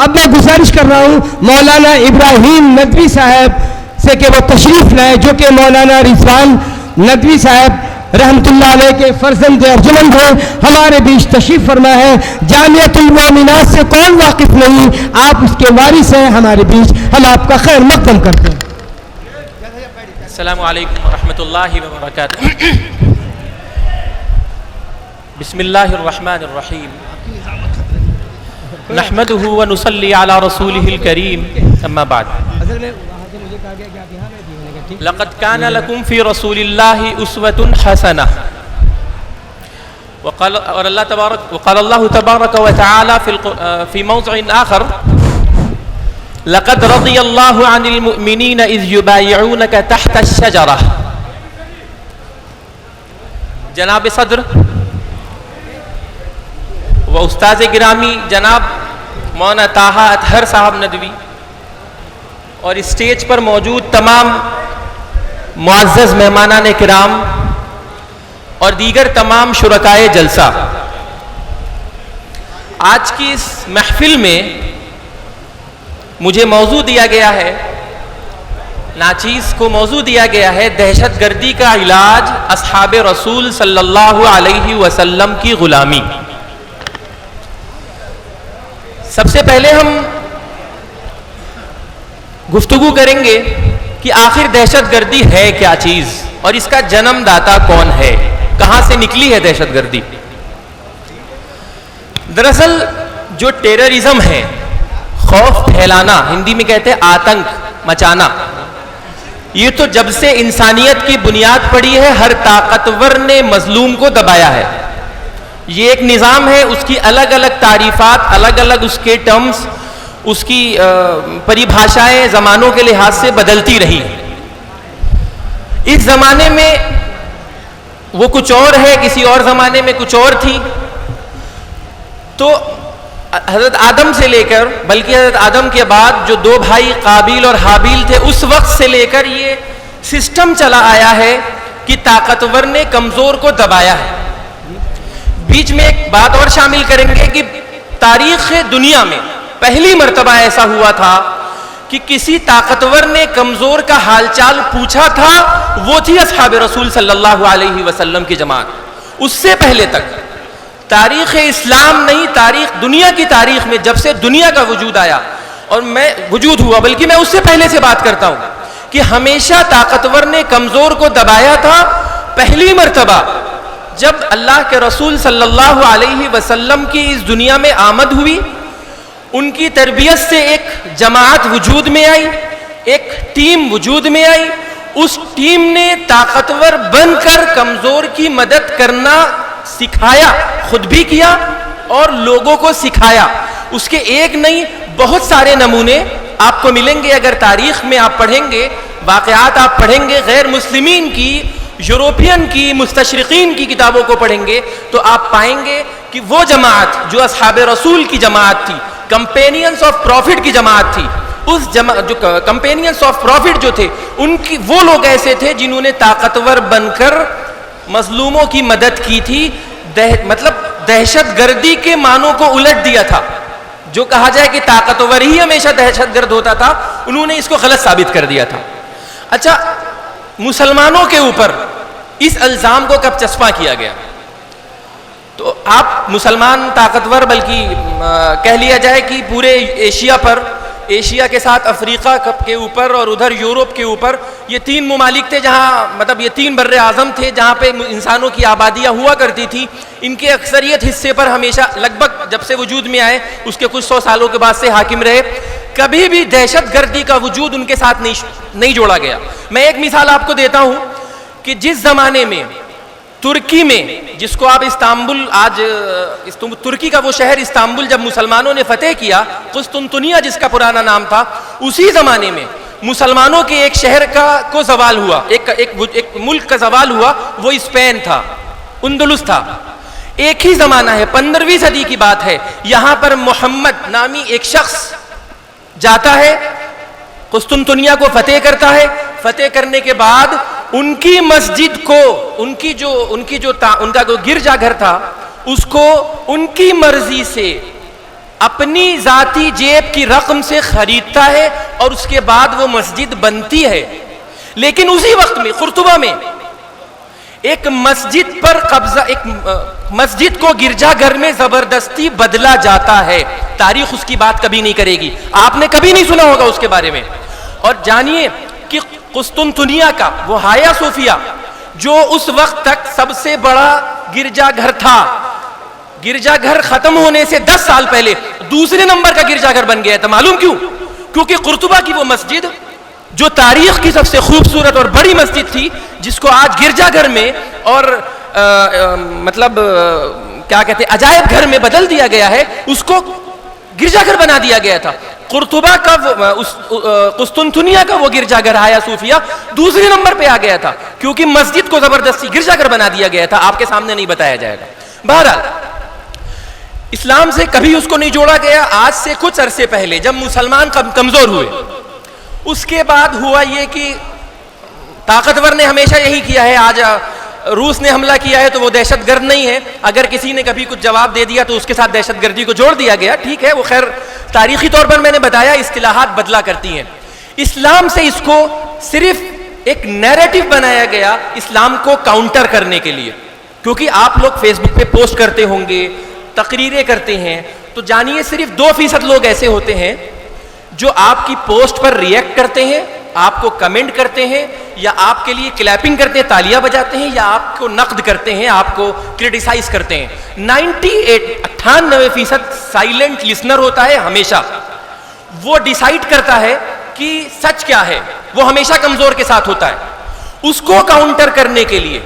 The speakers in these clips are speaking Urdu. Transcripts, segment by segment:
اب میں گزارش کر رہا ہوں مولانا ابراہیم ندوی صاحب سے کہ وہ تشریف لائے، جو کہ مولانا رضوان ندوی صاحب رحمت اللہ علیہ کے فرزند ارجمند ہیں، ہمارے بیچ تشریف فرما ہے۔ جامعۃ المومنات سے کون واقف نہیں، آپ اس کے وارث ہیں ہمارے بیچ، ہم آپ کا خیر مقدم کرتے ہیں۔ السلام علیکم ورحمۃ اللہ وبرکاتہ۔ بسم اللہ الرحمن الرحیم، نحمده ونصلی علی رسولہ الکریم، اما بعد۔ لقد كان لكم في رسول الله أسوة حسنة، وقال الله تبارك وتعالى في موضع آخر: لقد رضي الله عن المؤمنين إذ يبايعونك تحت الشجرة۔ جناب صدر و استاذ گرامی جناب مولانا طاہا اطہر صاحب ندوی اور اسٹیج پر موجود تمام معزز مہمانان کرام اور دیگر تمام شرکائے جلسہ، آج کی اس محفل میں مجھے موضوع دیا گیا ہے، ناچیز کو موضوع دیا گیا ہے دہشت گردی کا علاج اصحاب رسول صلی اللہ علیہ وسلم کی غلامی۔ سب سے پہلے ہم گفتگو کریں گے کہ آخر دہشت گردی ہے کیا چیز اور اس کا جنم داتا کون ہے، کہاں سے نکلی ہے دہشت گردی۔ دراصل جو ٹیررزم ہے، خوف پھیلانا، ہندی میں کہتے ہیں آتنک مچانا، یہ تو جب سے انسانیت کی بنیاد پڑی ہے ہر طاقتور نے مظلوم کو دبایا ہے۔ یہ ایک نظام ہے، اس کی الگ الگ تعریفات، الگ الگ اس کے ٹرمز، اس کی پریبھاشائیں زمانوں کے لحاظ سے بدلتی رہی۔ اس زمانے میں وہ کچھ اور ہے، کسی اور زمانے میں کچھ اور تھی۔ تو حضرت آدم سے لے کر، بلکہ حضرت آدم کے بعد جو دو بھائی قابیل اور حابیل تھے، اس وقت سے لے کر یہ سسٹم چلا آیا ہے کہ طاقتور نے کمزور کو دبایا ہے۔ بیچ میں ایک بات اور شامل کریں گے کہ تاریخ دنیا میں پہلی مرتبہ ایسا ہوا تھا کہ کسی طاقتور نے کمزور کا حال چال پوچھا تھا، وہ تھی اصحاب رسول صلی اللہ علیہ وسلم کی جماعت۔ اس سے پہلے تک تاریخ اسلام نہیں، تاریخ دنیا کی تاریخ میں جب سے دنیا کا وجود آیا اور میں وجود ہوا، بلکہ میں اس سے پہلے سے بات کرتا ہوں کہ ہمیشہ طاقتور نے کمزور کو دبایا تھا۔ پہلی مرتبہ جب اللہ کے رسول صلی اللہ علیہ وسلم کی اس دنیا میں آمد ہوئی، ان کی تربیت سے ایک جماعت وجود میں آئی، ایک ٹیم وجود میں آئی۔ اس ٹیم نے طاقتور بن کر کمزور کی مدد کرنا سکھایا، خود بھی کیا اور لوگوں کو سکھایا۔ اس کے ایک نہیں بہت سارے نمونے آپ کو ملیں گے اگر تاریخ میں آپ پڑھیں گے، واقعات آپ پڑھیں گے، غیر مسلمین کی، یوروپین کی، مستشرقین کی کتابوں کو پڑھیں گے تو آپ پائیں گے کہ وہ جماعت جو اصحاب رسول کی جماعت تھی، کمپینینز آف پروفٹ کی جماعت تھی، اس جو کمپینینز آف پروفٹ جو تھے، ان کی وہ لوگ ایسے تھے جنہوں نے طاقتور بن کر مظلوموں کی مدد کی تھی۔ مطلب دہشت گردی کے معنوں کو الٹ دیا تھا۔ جو کہا جائے کہ طاقتور ہی ہمیشہ دہشت گرد ہوتا تھا، انہوں نے اس کو غلط ثابت کر دیا تھا۔ اچھا، مسلمانوں کے اوپر اس الزام کو کب چسپاں کیا گیا؟ تو آپ مسلمان طاقتور، بلکہ کہہ لیا جائے کہ پورے ایشیا پر، ایشیا کے ساتھ افریقہ کے اوپر اور ادھر یورپ کے اوپر، یہ تین ممالک تھے جہاں، مطلب یہ تین بر اعظم تھے جہاں پہ انسانوں کی آبادیاں ہوا کرتی تھی۔ ان کے اکثریت حصے پر ہمیشہ لگ بھگ جب سے وجود میں آئے اس کے کچھ سو سالوں کے بعد سے حاکم رہے۔ کبھی بھی دہشت گردی کا وجود ان کے ساتھ نہیں جوڑا گیا۔ میں ایک مثال آپ کو دیتا ہوں کہ جس زمانے میں ترکی میں، جس کو آپ استنبول، آج ترکی کا وہ شہر استنبول جب مسلمانوں نے فتح کیا، قسطنطنیہ جس کا پرانا نام تھا، اسی زمانے میں مسلمانوں کے ایک شہر کو زوال ہوا، ایک ملک کا زوال ہوا، وہ اسپین تھا، اندلس تھا۔ ایک ہی زمانہ ہے، 15ویں صدی کی بات ہے، یہاں پر محمد نامی ایک شخص جاتا ہے، قسطنطنیہ کو فتح کرتا ہے۔ فتح کرنے کے بعد ان کی مسجد کو، ان کا جو گرجا گھر تھا، اس کو ان کی مرضی سے اپنی ذاتی جیب کی رقم سے خریدتا ہے اور اس کے بعد وہ مسجد بنتی ہے. لیکن اسی وقت میں قرطبہ میں ایک مسجد پر قبضہ، ایک مسجد کو گرجا گھر میں زبردستی بدلا جاتا ہے. تاریخ اس کی بات کبھی نہیں کرے گی، آپ نے کبھی نہیں سنا ہوگا اس کے بارے میں. اور جانیے کہ قسطنطنیہ کا وہ ہایا صوفیہ جو اس وقت تک سب سے بڑا گرجا گھر تھا، گرجا گھر ختم ہونے سے 10 سال پہلے دوسرے نمبر کا گرجا گھر بن گیا تھا. معلوم کیوں؟ کیونکہ قرطبہ کی وہ مسجد جو تاریخ کی سب سے خوبصورت اور بڑی مسجد تھی، جس کو آج گرجا گھر میں اور مطلب کیا کہتے ہیں عجائب گھر میں بدل دیا گیا ہے، اس کو گرجا گھر بنا دیا گیا تھا. قرطبہ کا قسطنطنیہ کا وہ گرجا گھر ہایا صوفیہ دوسرے نمبر پہ آ گیا تھا کیونکہ مسجد کو زبردستی گرجا گھر بنا دیا گیا تھا. آپ کے سامنے نہیں بتایا جائے گا. بہرحال اسلام سے کبھی اس کو نہیں جوڑا گیا. آج سے کچھ عرصے پہلے جب مسلمان کمزور ہوئے، اس کے بعد ہوا یہ کہ طاقتور نے ہمیشہ یہی کیا ہے. آج روس نے حملہ کیا ہے تو وہ دہشت گرد نہیں ہے. اگر کسی نے کبھی کچھ جواب دے دیا تو اس کے ساتھ دہشت گردی کو جوڑ دیا گیا. ٹھیک ہے، وہ خیر تاریخی طور پر میں نے بتایا اصطلاحات بدلا کرتی ہیں. اسلام سے اس کو صرف ایک نیریٹو بنایا گیا اسلام کو کاؤنٹر کرنے کے لیے. کیونکہ آپ لوگ فیس بک پہ پوسٹ کرتے ہوں گے، تقریریں کرتے ہیں، تو جانیے صرف 2% لوگ ایسے ہوتے ہیں جو آپ کی پوسٹ پر ریئیکٹ کرتے ہیں، آپ کو کمنٹ کرتے ہیں، یا آپ کے لیے کلیپنگ کرتے ہیں، تالیاں بجاتے ہیں، یا آپ کو نقد کرتے ہیں، آپ کو کرٹیسائز کرتے ہیں. 98% سائلنٹ لسنر ہوتا ہے. ہمیشہ وہ ڈیسائیڈ کرتا ہے کہ سچ کیا ہے. وہ ہمیشہ کمزور کے ساتھ ہوتا ہے. اس کو کاؤنٹر کرنے کے لیے،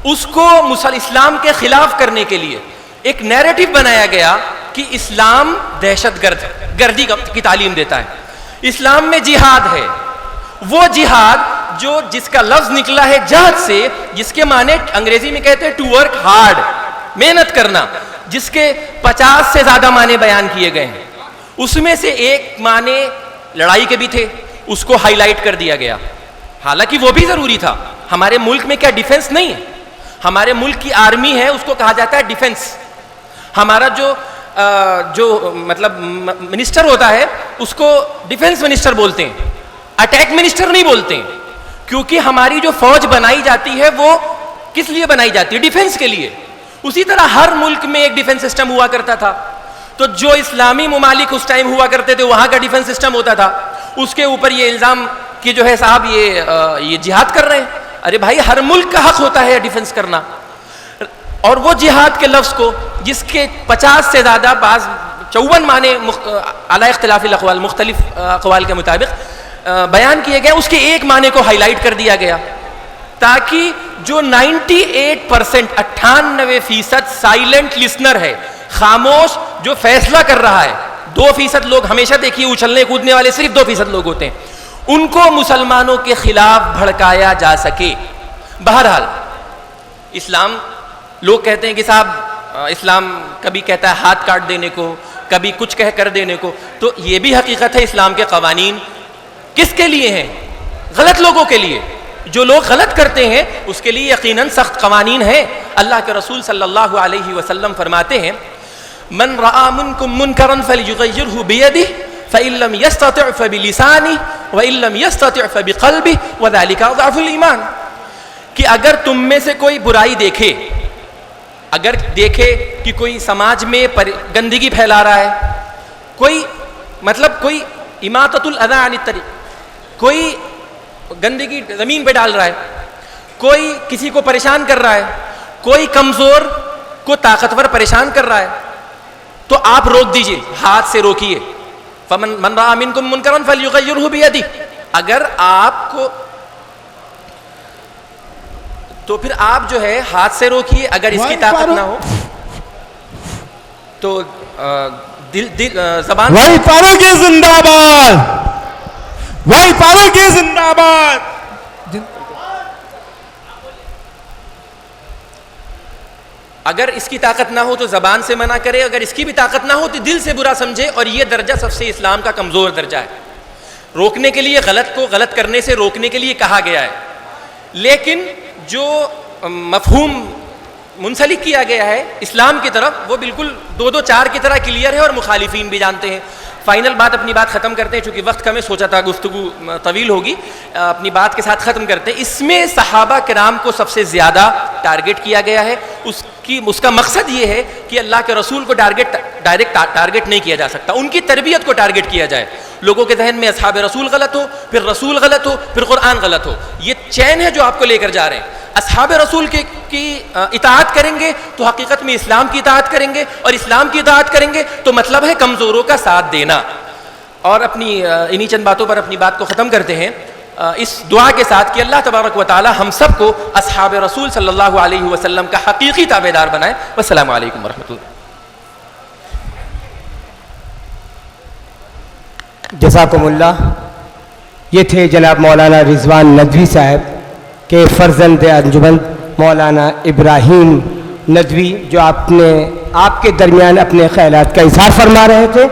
اس کو اسلام کے خلاف کرنے کے لیے ایک نیریٹو بنایا گیا کہ اسلام دہشت گردی کی تعلیم دیتا ہے. اسلام میں جہاد ہے، وہ جہاد جس کا لفظ نکلا ہے جہاد سے، جس کے معنی انگریزی میں کہتے ہیں ٹو ورک ہارڈ، محنت کرنا، جس کے 50 سے زیادہ معنی بیان کیے گئے ہیں. اس میں سے ایک معنی لڑائی کے بھی تھے، اس کو ہائی لائٹ کر دیا گیا. حالانکہ وہ بھی ضروری تھا. ہمارے ملک میں کیا ڈیفنس نہیں ہے؟ ہمارے ملک کی آرمی ہے، اس کو کہا جاتا ہے ڈیفنس. ہمارا جو مطلب منسٹر ہوتا ہے اس کو ڈیفنس منسٹر بولتے ہیں، اٹیک منسٹر نہیں بولتے ہیں. کیونکہ ہماری جو فوج بنائی جاتی ہے وہ کس لیے بنائی جاتی ہے؟ ڈیفنس کے لیے. اسی طرح ہر ملک میں ایک ڈیفنس سسٹم ہوا کرتا تھا. تو جو اسلامی ممالک اس ٹائم ہوا کرتے تھے وہاں کا ڈیفنس سسٹم ہوتا تھا. اس کے اوپر یہ الزام کہ جو ہے صاحب یہ جہاد کر رہے ہیں. ارے بھائی، ہر ملک کا حق ہوتا ہے ڈیفنس کرنا. اور وہ جہاد کے لفظ کو جس کے 50 سے زیادہ، بعض 54 معنی علی اختلاف الاقوال، مختلف اقوال کے مطابق بیان کیے گئے، اس کے ایک معنی کو ہائی لائٹ کر دیا گیا تاکہ جو 98% سائلنٹ لسنر ہے، خاموش جو فیصلہ کر رہا ہے، 2% لوگ ہمیشہ دیکھیے اچھلنے کودنے والے صرف 2% لوگ ہوتے ہیں، ان کو مسلمانوں کے خلاف بھڑکایا جا سکے. بہرحال اسلام، لوگ کہتے ہیں کہ صاحب اسلام کبھی کہتا ہے ہاتھ کاٹ دینے کو، کبھی کچھ کہہ کر دینے کو. تو یہ بھی حقیقت ہے، اسلام کے قوانین کس کے لیے ہیں؟ غلط لوگوں کے لیے. جو لوگ غلط کرتے ہیں اس کے لیے یقیناً سخت قوانین ہیں. اللہ کے رسول صلی اللہ علیہ وسلم فرماتے ہیں من رأى منكم منكرا فليغيره بيده فإن لم يستطع فبلسانه وإن لم يستطع فبقلبه وذلك أضعف الإيمان. کہ اگر تم میں سے کوئی برائی دیکھے، اگر دیکھے کہ کوئی سماج میں گندگی پھیلا رہا ہے، کوئی اماطۃ الاذى عن الطریق، کوئی گندگی زمین پہ ڈال رہا ہے، کوئی کسی کو پریشان کر رہا ہے، کوئی کمزور کو طاقتور پریشان کر رہا ہے، تو آپ روک دیجئے، ہاتھ سے روکیے. من رأى منكم منكرا فليغيره بيده. اگر آپ کو تو پھر آپ جو ہے ہاتھ سے روکیے. اگر اس کی طاقت نہ ہو تو زبان. بھائی فاروق زندہ باد، بھائی فاروق زندہ باد. اگر اس کی طاقت نہ ہو تو زبان سے منع کرے، اگر اس کی بھی طاقت نہ ہو تو دل سے برا سمجھے. اور یہ درجہ سب سے اسلام کا کمزور درجہ ہے. روکنے کے لیے غلط کو غلط کرنے سے روکنے کے لیے کہا گیا ہے، لیکن جو مفہوم منسلک کیا گیا ہے اسلام کی طرف وہ بالکل 2-2 4 کی طرح کلیئر ہے اور مخالفین بھی جانتے ہیں. فائنل بات اپنی بات ختم کرتے ہیں چونکہ وقت کم ہے, سوچا تھا گفتگو طویل ہوگی, اپنی بات کے ساتھ ختم کرتے ہیں. اس میں صحابہ کرام کو سب سے زیادہ ٹارگٹ کیا گیا ہے. اس کا مقصد یہ ہے کہ اللہ کے رسول کو ڈائریکٹ ٹارگٹ نہیں کیا جا سکتا, ان کی تربیت کو ٹارگٹ کیا جائے. لوگوں کے ذہن میں اصحاب رسول غلط ہو, پھر رسول غلط ہو, پھر قرآن غلط ہو. یہ چین ہے جو آپ کو لے کر جا رہے ہیں. اصحاب رسول کی اطاعت کریں گے تو حقیقت میں اسلام کی اطاعت کریں گے, اور اسلام کی اطاعت کریں گے تو مطلب ہے کمزوروں کا ساتھ دینا. اور اپنی انہی چند باتوں پر اپنی بات کو ختم کرتے ہیں اس دعا کے ساتھ کہ اللہ تبارک و تعالی ہم سب کو اصحاب رسول صلی اللہ علیہ وسلم کا حقیقی تابعدار بنائے. والسلام علیکم ورحمۃ اللہ. جزاکم اللہ. یہ تھے جناب مولانا رضوان ندوی صاحب کے فرزند انجمن مولانا ابراہیم ندوی, جو آپ کے درمیان اپنے خیالات کا اظہار فرما رہے تھے.